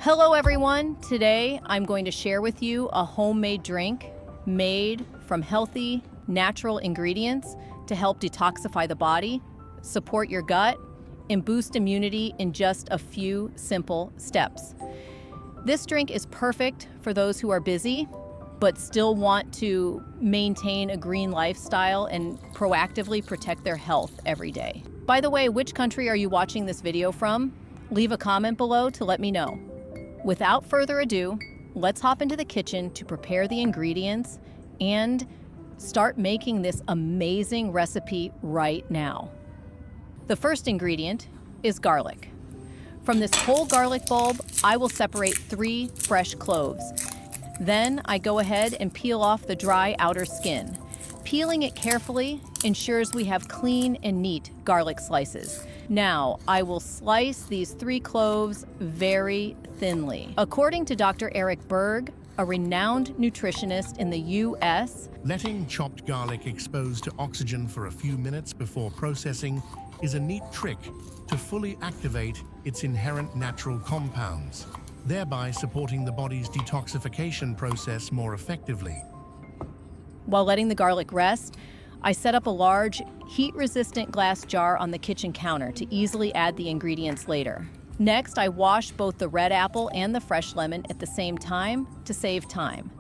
Hello everyone! Today I'm going to share with you a homemade drink made from healthy, natural ingredients to help detoxify the body, support your gut, and boost immunity in just a few simple steps. This drink is perfect for those who are busy but still want to maintain a green lifestyle and proactively protect their health every day. By the way, which country are you watching this video from? Leave a comment below to let me know. Without further ado, let's hop into the kitchen to prepare the ingredients and start making this amazing recipe right now. The first ingredient is garlic. From this whole garlic bulb, I will separate 3 fresh cloves. Then I go ahead and peel off the dry outer skin. Peeling it carefully ensures we have clean and neat garlic slices. Now, I will slice these 3 cloves very thinly. According to Dr. Berg, a renowned nutritionist in the U.S., letting chopped garlic exposed to oxygen for a few minutes before processing is a neat trick to fully activate its inherent natural compounds, thereby supporting the body's detoxification process more effectively. While letting the garlic rest, I set up a large, heat-resistant glass jar on the kitchen counter to easily add the ingredients later. Next, I wash both the red apple and the fresh lemon at the same time to save time.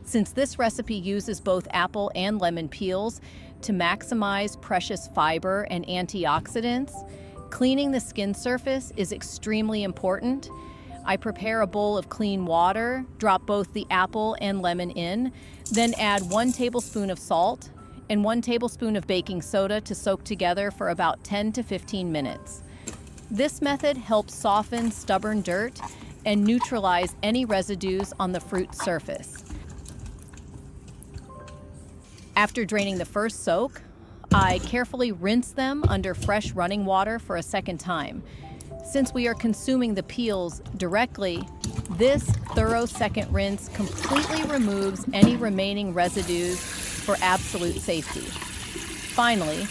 Since this recipe uses both apple and lemon peels to maximize precious fiber and antioxidants, cleaning the skin surface is extremely important. I prepare a bowl of clean water, drop both the apple and lemon in, then add 1 tablespoon of salt and 1 tablespoon of baking soda to soak together for about 10 to 15 minutes. This method helps soften stubborn dirt and neutralize any residues on the fruit surface. After draining the first soak, I carefully rinse them under fresh running water for a second time. Since we are consuming the peels directly, this thorough second rinse completely removes any remaining residues for absolute safety. Finally,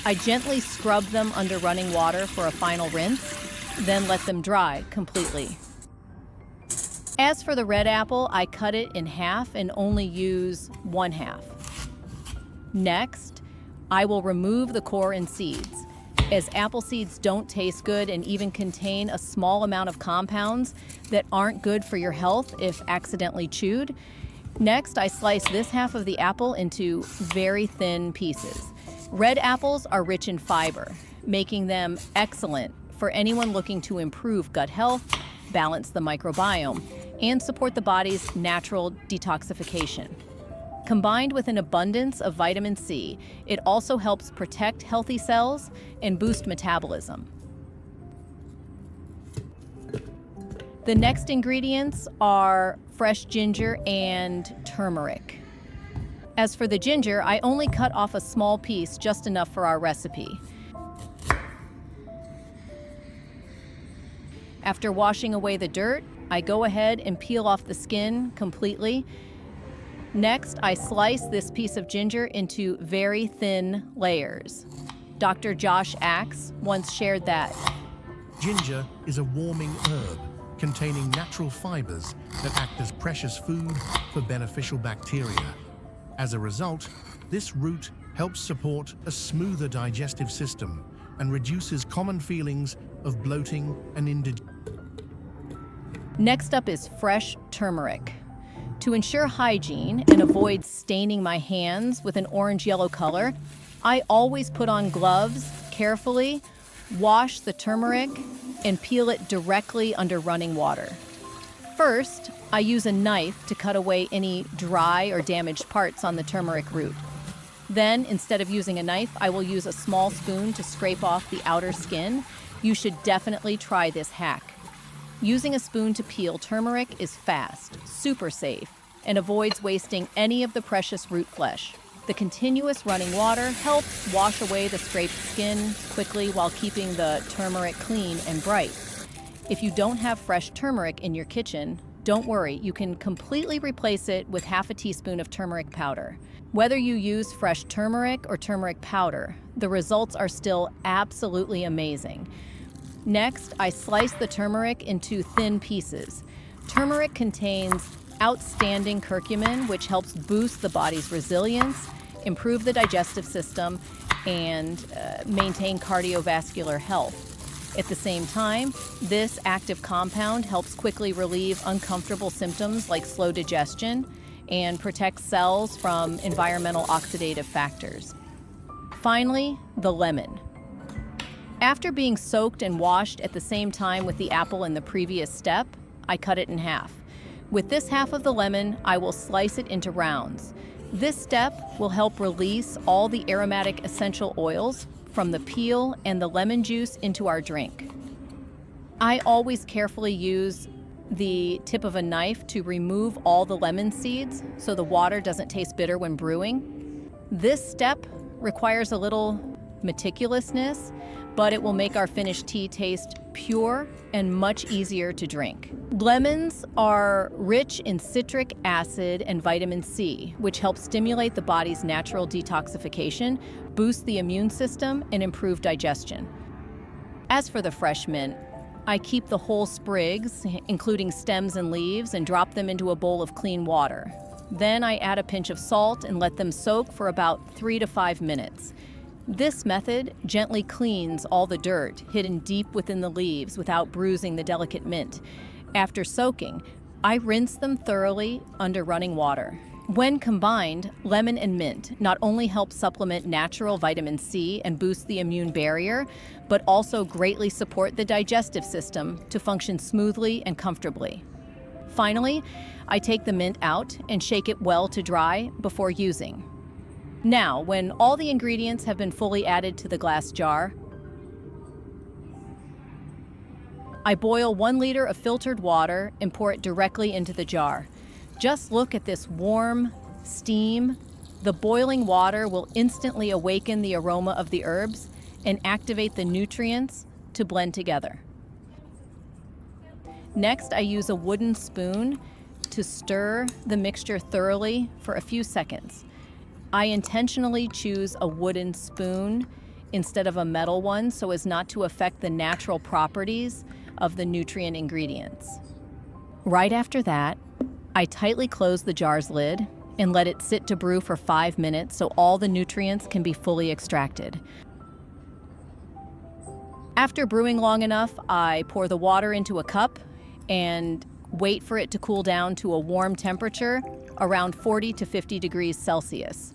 I gently scrub them under running water for a final rinse, then let them dry completely. As for the red apple, I cut it in half and only use 1/2. Next, I will remove the core and seeds, as apple seeds don't taste good and even contain a small amount of compounds that aren't good for your health if accidentally chewed. Next, I slice this half of the apple into very thin pieces. Red apples are rich in fiber, making them excellent for anyone looking to improve gut health, balance the microbiome, and support the body's natural detoxification. Combined with an abundance of vitamin C, it also helps protect healthy cells and boost metabolism. The next ingredients are fresh ginger and turmeric. As for the ginger, I only cut off a small piece, just enough for our recipe. After washing away the dirt, I go ahead and peel off the skin completely. Next, I slice this piece of ginger into very thin layers. Dr. Josh Axe once shared that Ginger is a warming herb containing natural fibers that act as precious food for beneficial bacteria. As a result, this root helps support a smoother digestive system and reduces common feelings of bloating and indigestion. Next up is fresh turmeric. To ensure hygiene and avoid staining my hands with an orange-yellow color, I always put on gloves, carefully wash the turmeric, and peel it directly under running water. First, I use a knife to cut away any dry or damaged parts on the turmeric root. Then, instead of using a knife, I will use a small spoon to scrape off the outer skin. You should definitely try this hack. Using a spoon to peel turmeric is fast, super safe, and avoids wasting any of the precious root flesh. The continuous running water helps wash away the scraped skin quickly while keeping the turmeric clean and bright. If you don't have fresh turmeric in your kitchen, don't worry, you can completely replace it with half a teaspoon of turmeric powder. Whether you use fresh turmeric or turmeric powder, the results are still absolutely amazing. Next, I slice the turmeric into thin pieces. Turmeric contains outstanding curcumin, which helps boost the body's resilience, improve the digestive system, and maintain cardiovascular health. At the same time, this active compound helps quickly relieve uncomfortable symptoms like slow digestion and protects cells from environmental oxidative factors. Finally, the lemon. After being soaked and washed at the same time with the apple in the previous step, I cut it in half. With this half of the lemon, I will slice it into rounds. This step will help release all the aromatic essential oils from the peel and the lemon juice into our drink. I always carefully use the tip of a knife to remove all the lemon seeds so the water doesn't taste bitter when brewing. This step requires a little meticulousness, but it will make our finished tea taste pure and much easier to drink. Lemons are rich in citric acid and vitamin C, which helps stimulate the body's natural detoxification, boost the immune system, and improve digestion. As for the fresh mint, I keep the whole sprigs, including stems and leaves, and drop them into a bowl of clean water. Then I add a pinch of salt and let them soak for about 3 to 5 minutes. This method gently cleans all the dirt hidden deep within the leaves without bruising the delicate mint. After soaking, I rinse them thoroughly under running water. When combined, lemon and mint not only help supplement natural vitamin C and boost the immune barrier, but also greatly support the digestive system to function smoothly and comfortably. Finally, I take the mint out and shake it well to dry before using. Now, when all the ingredients have been fully added to the glass jar, I boil 1 liter of filtered water and pour it directly into the jar. Just look at this warm steam. The boiling water will instantly awaken the aroma of the herbs and activate the nutrients to blend together. Next, I use a wooden spoon to stir the mixture thoroughly for a few seconds. I intentionally choose a wooden spoon instead of a metal one so as not to affect the natural properties of the nutrient ingredients. Right after that, I tightly close the jar's lid and let it sit to brew for 5 minutes so all the nutrients can be fully extracted. After brewing long enough, I pour the water into a cup and wait for it to cool down to a warm temperature around 40 to 50 degrees Celsius.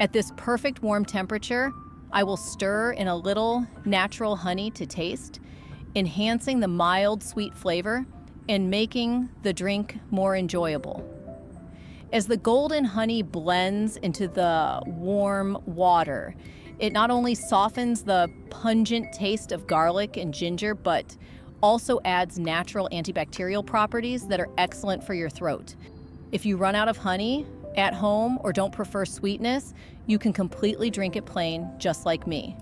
At this perfect warm temperature, I will stir in a little natural honey to taste, enhancing the mild sweet flavor and making the drink more enjoyable. As the golden honey blends into the warm water, it not only softens the pungent taste of garlic and ginger, but also adds natural antibacterial properties that are excellent for your throat. If you run out of honey at home or don't prefer sweetness, you can completely drink it plain, just like me,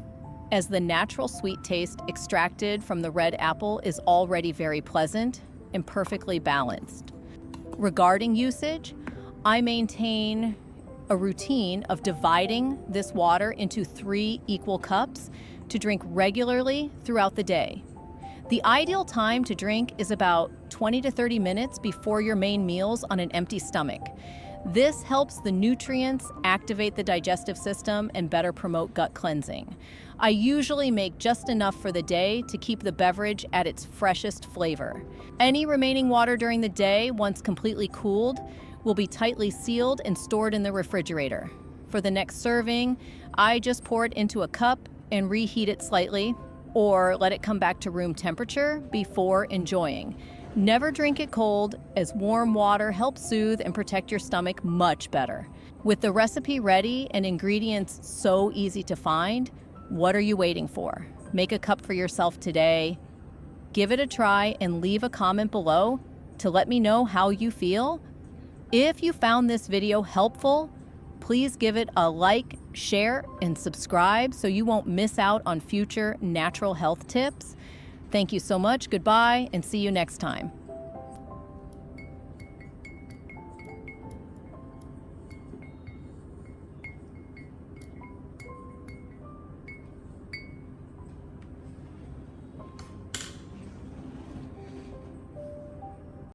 as the natural sweet taste extracted from the red apple is already very pleasant and perfectly balanced. Regarding usage, I maintain a routine of dividing this water into 3 equal cups to drink regularly throughout the day. The ideal time to drink is about 20 to 30 minutes before your main meals on an empty stomach. This helps the nutrients activate the digestive system and better promote gut cleansing. I usually make just enough for the day to keep the beverage at its freshest flavor. Any remaining water during the day, once completely cooled, will be tightly sealed and stored in the refrigerator. For the next serving, I just pour it into a cup and reheat it slightly, or let it come back to room temperature before enjoying. Never drink it cold, as warm water helps soothe and protect your stomach much better. With the recipe ready and ingredients so easy to find, what are you waiting for? Make a cup for yourself today. Give it a try and leave a comment below to let me know how you feel. If you found this video helpful, please give it a like, share, and subscribe so you won't miss out on future natural health tips. Thank you so much, goodbye, and see you next time.